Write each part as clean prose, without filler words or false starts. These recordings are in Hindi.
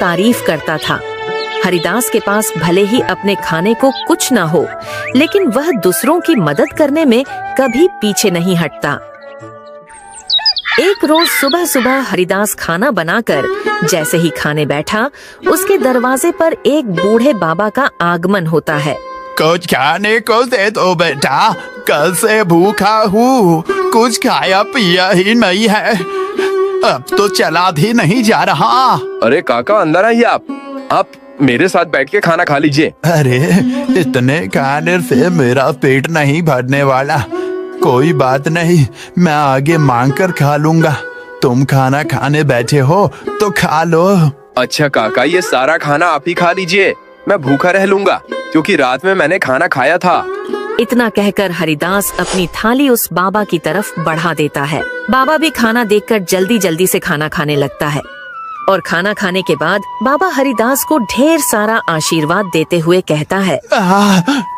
तारीफ करता था। हरिदास के पास भले ही अपने खाने को कुछ न हो, लेकिन वह दूसरों की मदद करने में कभी पीछे नहीं हटता। एक रोज सुबह सुबह हरिदास खाना बनाकर जैसे ही खाने बैठा, उसके दरवाजे पर एक बूढ़े बाबा का आगमन होता है। कुछ खाने को दे दो बेटा, कल से भूखा हूँ, कुछ खाया पिया ही नहीं है, अब तो चला भी नहीं जा रहा। अरे काका अंदर आइए, आप मेरे साथ बैठ के खाना खा लीजिए। अरे इतने खाने से मेरा पेट नहीं भरने वाला। कोई बात नहीं, मैं आगे मांग कर खा लूंगा। तुम खाना खाने बैठे हो तो खा लो। अच्छा काका, ये सारा खाना आप ही खा लीजिए, मैं भूखा रह लूंगा क्योंकि रात में मैंने खाना खाया था। इतना कहकर हरिदास अपनी थाली उस बाबा की तरफ बढ़ा देता है। बाबा भी खाना देखकर जल्दी जल्दी से खाना खाने लगता है और खाना खाने के बाद बाबा हरिदास को ढेर सारा आशीर्वाद देते हुए कहता है,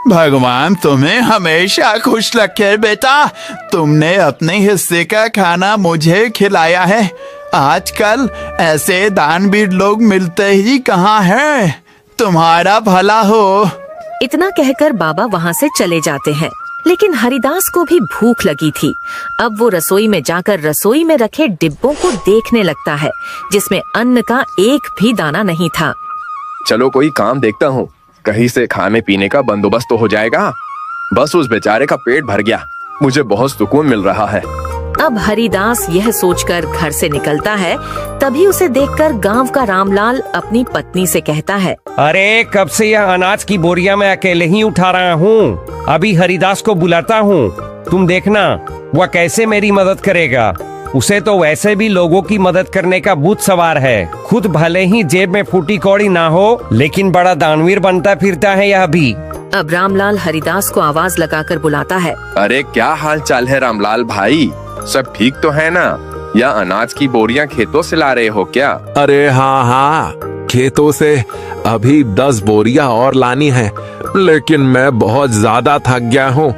भगवान तुम्हें हमेशा खुश रखे बेटा। तुमने अपने हिस्से का खाना मुझे खिलाया है। आजकल ऐसे दानवीर लोग मिलते ही कहाँ हैं। तुम्हारा भला हो। इतना कहकर बाबा वहाँ से चले जाते हैं। लेकिन हरिदास को भी भूख लगी थी। अब वो रसोई में जाकर रसोई में रखे डिब्बों को देखने लगता है, जिसमें अन्न का एक भी दाना नहीं था। चलो कोई काम देखता हूँ, कहीं से खाने पीने का बंदोबस्त तो हो जाएगा। बस उस बेचारे का पेट भर गया, मुझे बहुत सुकून मिल रहा है। अब हरिदास यह सोचकर घर से निकलता है, तभी उसे देखकर गांव का रामलाल अपनी पत्नी से कहता है, अरे कब से यह अनाज की बोरियां मैं अकेले ही उठा रहा हूँ। अभी हरिदास को बुलाता हूँ, तुम देखना वह कैसे मेरी मदद करेगा। उसे तो वैसे भी लोगों की मदद करने का भूत सवार है। खुद भले ही जेब में फूटी कौड़ी ना हो, लेकिन बड़ा दानवीर बनता फिरता है यह भी। अब रामलाल हरिदास को आवाज लगाकर बुलाता है, अरे क्या हाल चाल है रामलाल भाई, सब ठीक तो है ना? या अनाज की बोरियां खेतों से ला रहे हो क्या? अरे हाँ, खेतों से अभी 10 बोरियां और लानी है, लेकिन मैं बहुत ज्यादा थक गया हूँ।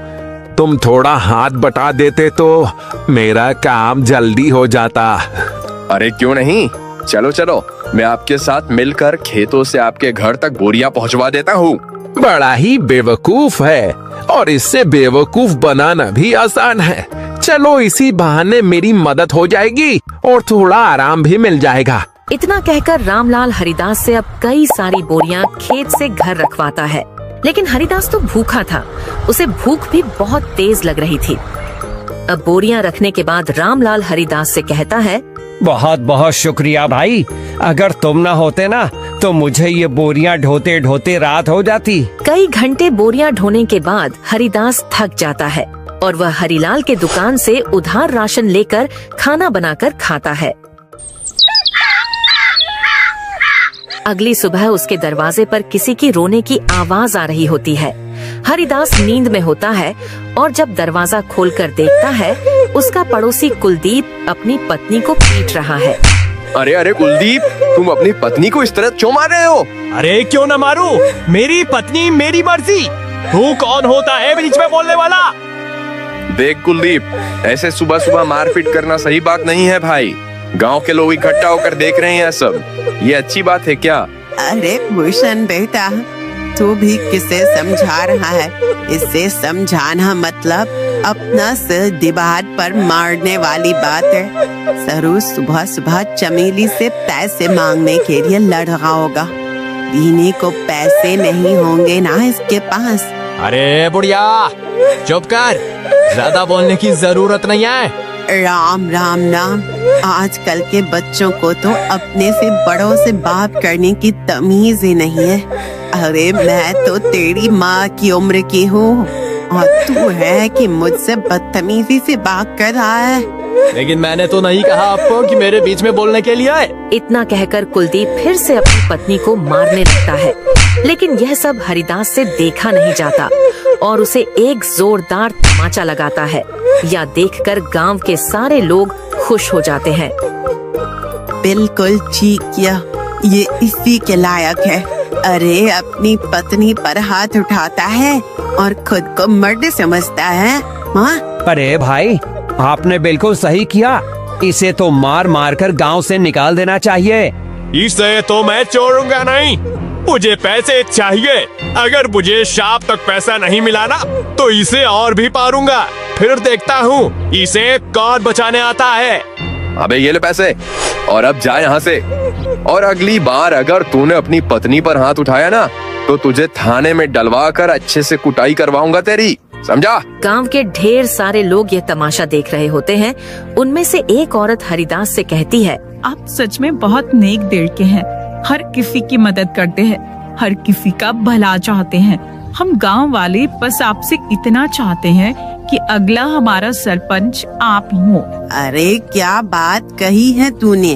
तुम थोड़ा हाथ बटा देते तो मेरा काम जल्दी हो जाता। अरे क्यों नहीं, चलो चलो, मैं आपके साथ मिलकर खेतों से आपके घर तक बोरियां पहुँचवा देता हूँ। बड़ा ही बेवकूफ है, और इससे बेवकूफ बनाना भी आसान है। चलो इसी बहाने मेरी मदद हो जाएगी और थोड़ा आराम भी मिल जाएगा। इतना कहकर रामलाल हरिदास से अब कई सारी बोरियां खेत से घर रखवाता है। लेकिन हरिदास तो भूखा था, उसे भूख भी बहुत तेज लग रही थी। अब बोरियां रखने के बाद रामलाल हरिदास से कहता है, बहुत बहुत शुक्रिया भाई, अगर तुम ना होते ना तो मुझे ये बोरियां ढोते ढोते रात हो जाती। कई घंटे बोरियां ढोने के बाद हरिदास थक जाता है और वह हरिलाल के दुकान से उधार राशन लेकर खाना बनाकर खाता है। अगली सुबह उसके दरवाजे पर किसी की रोने की आवाज आ रही होती है। हरिदास नींद में होता है और जब दरवाजा खोलकर देखता है, उसका पड़ोसी कुलदीप अपनी पत्नी को पीट रहा है। अरे अरे कुलदीप, तुम अपनी पत्नी को इस तरह क्यों मार रहे हो? अरे क्यों न मारूं, मेरी पत्नी मेरी मर्जी। तू कौन होता है बीच में बोलने वाला? देख कुलदीप, ऐसे सुबह सुबह मारपीट करना सही बात नहीं है भाई। गांव के लोग इकट्ठा होकर देख रहे हैं सब, ये अच्छी बात है क्या? अरे भूषण बेटा, तू भी किसे समझा रहा है? इससे समझाना मतलब अपना सिर दीवार पर मारने वाली बात है। सरू सुबह सुबह चमेली से पैसे मांगने के लिए लड़ रहा होगा। दीने को पैसे नहीं होंगे ना इसके पास। अरे बुढ़िया चुप कर, ज्यादा बोलने की जरूरत नहीं है। राम राम राम, आजकल के बच्चों को तो अपने से बड़ों से बात करने की तमीज ही नहीं है। अरे मैं तो तेरी माँ की उम्र की हूँ और तू है कि मुझसे बदतमीजी से बात कर रहा है। लेकिन मैंने तो नहीं कहा आपको कि मेरे बीच में बोलने के लिए आए। इतना कहकर कुलदीप फिर से अपनी पत्नी को मारने लगता है, लेकिन यह सब हरिदास से देखा नहीं जाता और उसे एक जोरदार तमाचा लगाता है। यह देखकर गांव के सारे लोग खुश हो जाते हैं। बिल्कुल ठीक किया, ये इसी के लायक है। अरे अपनी पत्नी पर हाथ उठाता है और खुद को मर्द समझता है। हाँ? अरे भाई, आपने बिल्कुल सही किया, इसे तो मार मार कर गाँव से निकाल देना चाहिए। इसे तो मैं छोड़ूंगा नहीं। मुझे पैसे चाहिए। अगर मुझे शाम तक पैसा नहीं मिला ना तो इसे और भी मारूंगा। फिर देखता हूँ इसे कौन बचाने आता है। अबे ये ले पैसे और अब जा यहाँ से। और अगली बार अगर तूने अपनी पत्नी पर हाथ उठाया ना तो तुझे थाने में डलवा कर अच्छे से कुटाई करवाऊंगा तेरी, समझा? गांव के ढेर सारे लोग ये तमाशा देख रहे होते हैं। उनमें से एक औरत हरिदास से कहती है, आप सच में बहुत नेक दिल के हैं। हर किसी की मदद करते हैं, हर किसी का भला चाहते हैं। हम गांव वाले बस आपसे इतना चाहते हैं कि अगला हमारा सरपंच आप ही हो। अरे क्या बात कही है तूने।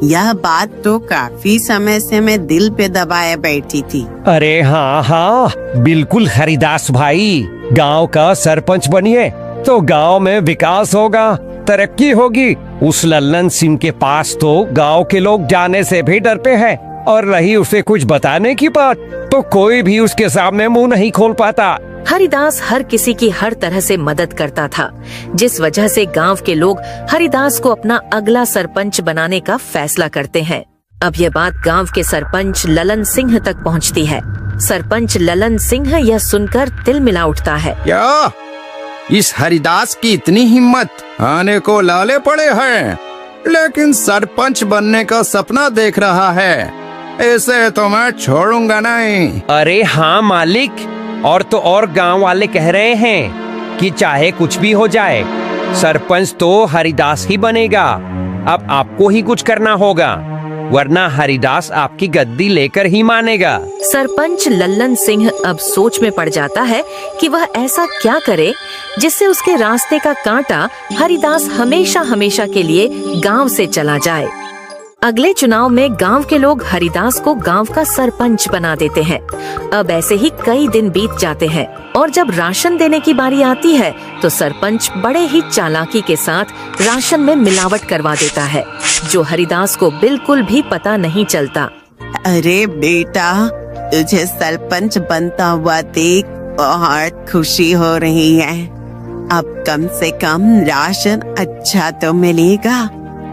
यह बात तो काफी समय से मैं दिल पे दबाए बैठी थी। अरे हाँ हाँ, बिल्कुल हरिदास भाई। गांव का सरपंच बनिए तो गांव में विकास होगा, तरक्की होगी। उस लल्लन सिंह के पास तो गांव के लोग जाने से भी डरते हैं, और रही उसे कुछ बताने की बात तो कोई भी उसके सामने मुंह नहीं खोल पाता। हरिदास हर किसी की हर तरह से मदद करता था, जिस वजह से गांव के लोग हरिदास को अपना अगला सरपंच बनाने का फैसला करते हैं। अब ये बात गांव के सरपंच ललन सिंह तक पहुंचती है। सरपंच ललन सिंह यह सुनकर तिल मिला उठता है। क्या इस हरिदास की इतनी हिम्मत? आने को लाले पड़े हैं, लेकिन सरपंच बनने का सपना देख रहा है। इसे तो मैं छोड़ूंगा नहीं। अरे हाँ मालिक, और तो और गांव वाले कह रहे हैं कि चाहे कुछ भी हो जाए सरपंच तो हरिदास ही बनेगा। अब आपको ही कुछ करना होगा, वरना हरिदास आपकी गद्दी लेकर ही मानेगा। सरपंच लल्लन सिंह अब सोच में पड़ जाता है कि वह ऐसा क्या करे जिससे उसके रास्ते का कांटा हरिदास हमेशा हमेशा के लिए गांव से चला जाए। अगले चुनाव में गांव के लोग हरिदास को गांव का सरपंच बना देते हैं। अब ऐसे ही कई दिन बीत जाते हैं और जब राशन देने की बारी आती है तो सरपंच बड़े ही चालाकी के साथ राशन में मिलावट करवा देता है, जो हरिदास को बिल्कुल भी पता नहीं चलता। अरे बेटा, तुझे सरपंच बनता हुआ देख बहुत खुशी हो रही है। अब कम से कम राशन अच्छा तो मिलेगा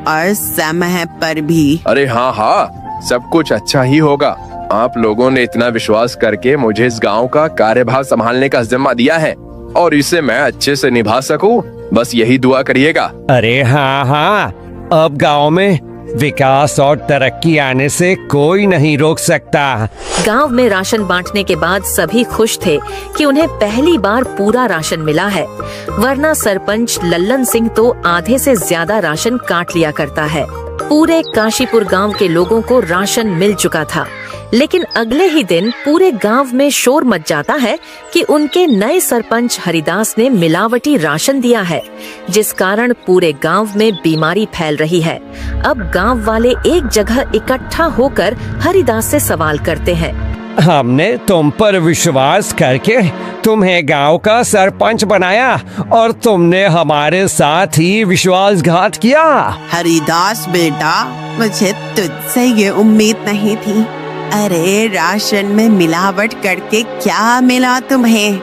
और समय पर भी। अरे हाँ हाँ, सब कुछ अच्छा ही होगा। आप लोगों ने इतना विश्वास करके मुझे इस गांव का कार्यभार संभालने का जिम्मा दिया है और इसे मैं अच्छे से निभा सकूं, बस यही दुआ करिएगा। अरे हाँ हाँ, अब गांव में विकास और तरक्की आने से कोई नहीं रोक सकता। गांव में राशन बांटने के बाद सभी खुश थे कि उन्हें पहली बार पूरा राशन मिला है, वरना सरपंच लल्लन सिंह तो आधे से ज्यादा राशन काट लिया करता है। पूरे काशीपुर गांव के लोगों को राशन मिल चुका था, लेकिन अगले ही दिन पूरे गांव में शोर मच जाता है कि उनके नए सरपंच हरिदास ने मिलावटी राशन दिया है, जिस कारण पूरे गांव में बीमारी फैल रही है। अब गांव वाले एक जगह इकट्ठा होकर हरिदास से सवाल करते हैं। हमने तुम पर विश्वास करके तुम्हें गांव का सरपंच बनाया और तुमने हमारे साथ ही विश्वासघात किया। हरिदास बेटा, मुझे तुझसे ये उम्मीद नहीं थी। अरे राशन में मिलावट करके क्या मिला तुम्हें?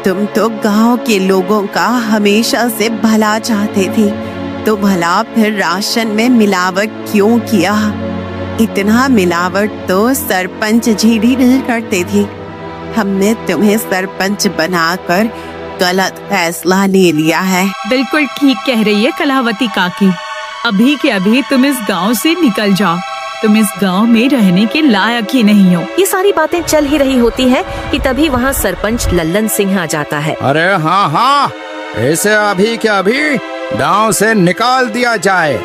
तुम तो गांव के लोगों का हमेशा से भला चाहते थे, तो भला फिर राशन में मिलावट क्यों किया? इतना मिलावट तो सरपंच जी भी नहीं करते थे। हमने तुम्हें सरपंच बनाकर गलत फैसला ले लिया है। बिल्कुल ठीक कह रही है कलावती काकी। अभी के अभी तुम इस गांव से निकल जाओ। तुम इस गांव में रहने के लायक ही नहीं हो। ये सारी बातें चल ही रही होती है कि तभी वहाँ सरपंच लल्लन सिंह आ जाता है। अरे हाँ हाँ, इसे अभी के अभी गांव से निकाल दिया जाए।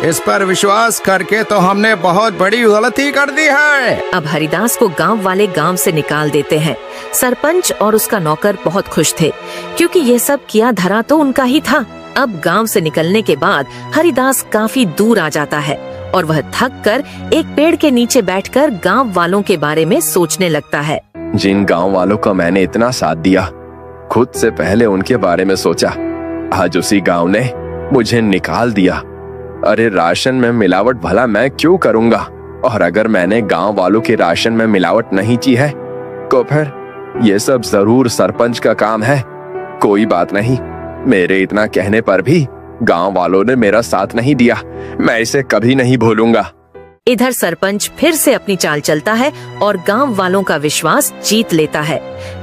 इस पर विश्वास करके तो हमने बहुत बड़ी गलती कर दी है। अब हरिदास को गांव वाले गांव से निकाल देते हैं। सरपंच और उसका नौकर बहुत खुश थे, क्योंकि ये सब किया धरा तो उनका ही था। अब गांव से निकलने के बाद हरिदास काफी दूर आ जाता है और वह थक कर एक पेड़ के नीचे बैठकर गांव वालों के बारे में सोचने लगता है। जिन गांव वालों का मैंने इतना साथ दिया, खुद से पहले उनके बारे में सोचा, आज उसी गांव ने मुझे निकाल दिया। अरे राशन में मिलावट भला मैं क्यों करूंगा? और अगर मैंने गांव वालों के राशन में मिलावट नहीं की है तो फिर ये सब जरूर सरपंच का काम है। कोई बात नहीं, मेरे इतना कहने पर भी गांव वालों ने मेरा साथ नहीं दिया। मैं इसे कभी नहीं भूलूंगा। इधर सरपंच फिर से अपनी चाल चलता है और गांव वालों का विश्वास जीत लेता है।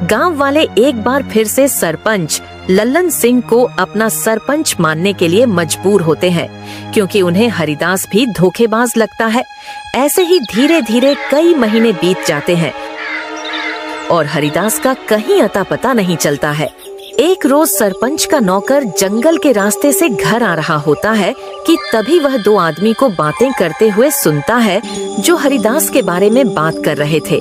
गांव वाले एक बार फिर से सरपंच लल्लन सिंह को अपना सरपंच मानने के लिए मजबूर होते हैं, क्योंकि उन्हें हरिदास भी धोखेबाज लगता है। ऐसे ही धीरे धीरे कई महीने बीत जाते हैं और हरिदास का कहीं अता पता नहीं चलता है। एक रोज सरपंच का नौकर जंगल के रास्ते से घर आ रहा होता है कि तभी वह दो आदमी को बातें करते हुए सुनता है जो हरिदास के बारे में बात कर रहे थे।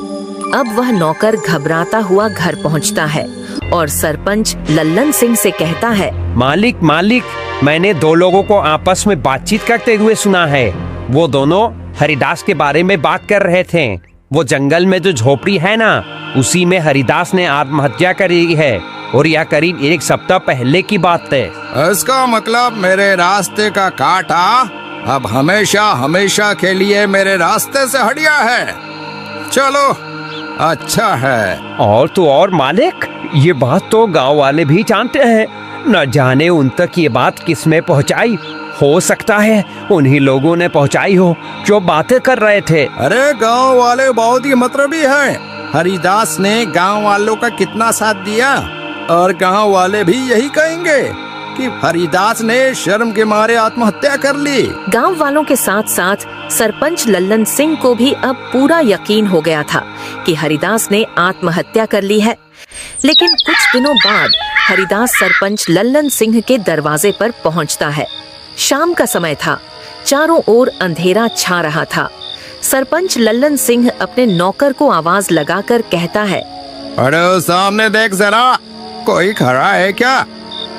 अब वह नौकर घबराता हुआ घर पहुंचता है और सरपंच लल्लन सिंह से कहता है, मालिक मालिक, मैंने दो लोगों को आपस में बातचीत करते हुए सुना है। वो दोनों हरिदास के बारे में बात कर रहे थे। वो जंगल में जो झोपड़ी है ना, उसी में हरिदास ने आत्महत्या करी है और यह करीब एक सप्ताह पहले की बात है। इसका मतलब मेरे रास्ते का कांटा अब हमेशा हमेशा के लिए मेरे रास्ते से हट गया है। चलो अच्छा है। और तो और मालिक, ये बात तो गांव वाले भी जानते हैं। न जाने उन तक ये बात किसने पहुंचाई। हो सकता है उन्हीं लोगों ने पहुंचाई हो जो बातें कर रहे थे। अरे गांव वाले बहुत ही मतलबी हैं। हरिदास ने गांव वालों का कितना साथ दिया और गांव वाले भी यही कहेंगे कि हरिदास ने शर्म के मारे आत्महत्या कर ली। गांव वालों के साथ साथ सरपंच लल्लन सिंह को भी अब पूरा यकीन हो गया था कि हरिदास ने आत्महत्या कर ली है। लेकिन कुछ दिनों बाद हरिदास सरपंच लल्लन सिंह के दरवाजे पर पहुंचता है। शाम का समय था, चारों ओर अंधेरा छा रहा था। सरपंच लल्लन सिंह अपने नौकर को आवाज लगाकर कहता है, अरे सामने देख जरा, कोई खड़ा है क्या?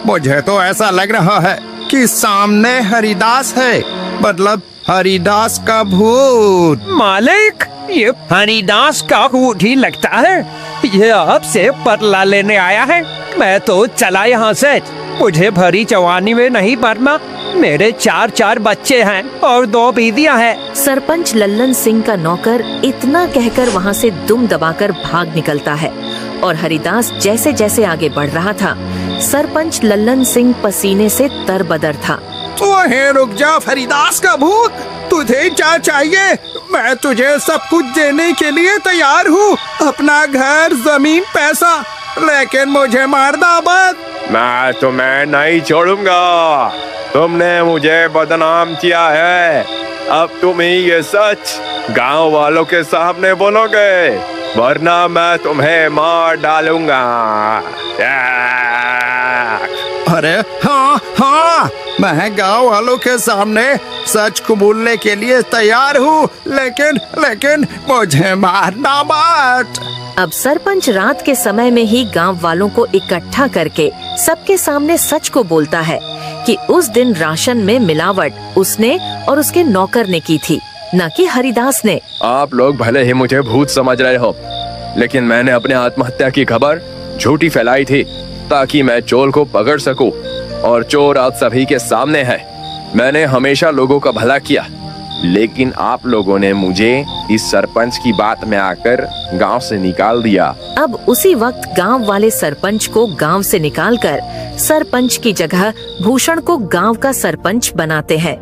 मुझे तो ऐसा लग रहा है कि सामने हरिदास है, मतलब हरिदास का भूत। मालिक, ये हरिदास का भूत ही लगता है। ये आपसे बदला लेने आया है। मैं तो चला यहाँ से। मुझे भरी जवानी में नहीं मरना। मेरे 4 बच्चे हैं और 2 बीवियां हैं। सरपंच लल्लन सिंह का नौकर इतना कहकर वहाँ से दुम दबाकर भाग निकलता है और हरिदास जैसे जैसे आगे बढ़ रहा था, सरपंच लल्लन सिंह पसीने से तरबदर था। तो रुक जा हरिदास का भूत, तुझे क्या चाहिए? मैं तुझे सब कुछ देने के लिए तैयार हूँ, अपना घर, जमीन, पैसा, लेकिन मुझे मारना मत। मैं तुम्हें नहीं छोड़ूंगा। तुमने मुझे बदनाम किया है। अब तुम ही ये सच गांव वालों के सामने बोलोगे, वरना मैं तुम्हें मार डालूंगा। अरे हाँ, मैं गांव वालों के सामने सच कबूलने के लिए तैयार हूँ, लेकिन मुझे मारना मत। अब सरपंच रात के समय में ही गांव वालों को इकट्ठा करके सबके सामने सच को बोलता है कि उस दिन राशन में मिलावट उसने और उसके नौकर ने की थी, न कि हरिदास ने। आप लोग भले ही मुझे भूत समझ रहे हो, लेकिन मैंने अपने आत्महत्या की खबर झूठी फैलाई थी ताकि मैं चोर को पकड़ सकूं, और चोर आज सभी के सामने है। मैंने हमेशा लोगों का भला किया, लेकिन आप लोगों ने मुझे इस सरपंच की बात में आकर गांव से निकाल दिया। अब उसी वक्त गांव वाले सरपंच को गांव से निकालकर सरपंच की जगह भूषण को गांव का सरपंच बनाते हैं।